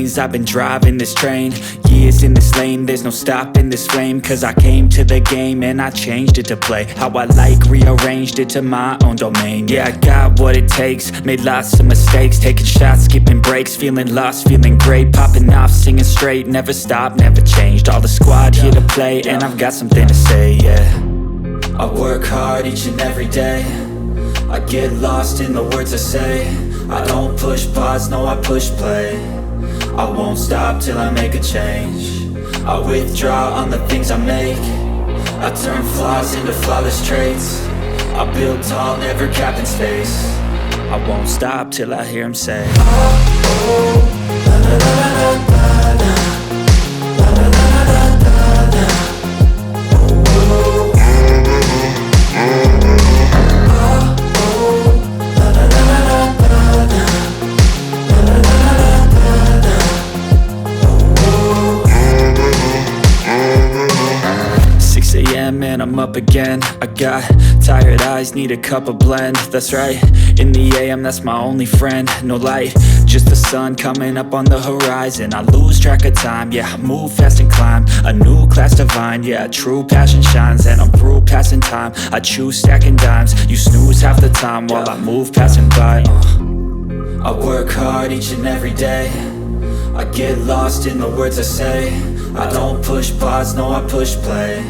lanes, I've been driving this train. Years in this lane, there's no stopping this flame. Cause I came to the game and I changed it to play how I like, rearranged it to my own domain. Yeah, I got what it takes, made lots of mistakes, taking shots, skipping breaks, feeling lost, feeling great, popping off, singing straight, never stopped, never changed. All the squad here to play, and I've got something to say, yeah. I work hard each and every day, I get lost in the words I say. I don't push pause, no I push play. I won't stop till I make a change. I withdraw on the things I make. I turn flaws into flawless traits. I build tall, never capped in space. I won't stop till I hear him say, oh, oh, la la la la la la. Man, I'm up again. I got tired eyes, need a cup of blend. That's right, in the AM, that's my only friend. No light, just the sun coming up on the horizon. I lose track of time, yeah, I move fast and climb a new class divine, yeah, true passion shines. And I'm through passing time, I choose stacking dimes. You snooze half the time while I move passing by. I work hard each and every day, I get lost in the words I say. I don't push pause, no I push play.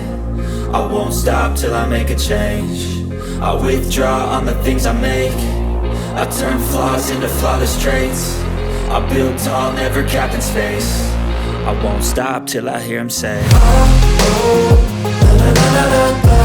I won't stop till I make a change. I withdraw on the things I make. I turn flaws into flawless traits. I build tall, never capped in space. I won't stop till I hear him say, oh, oh, la la la la la.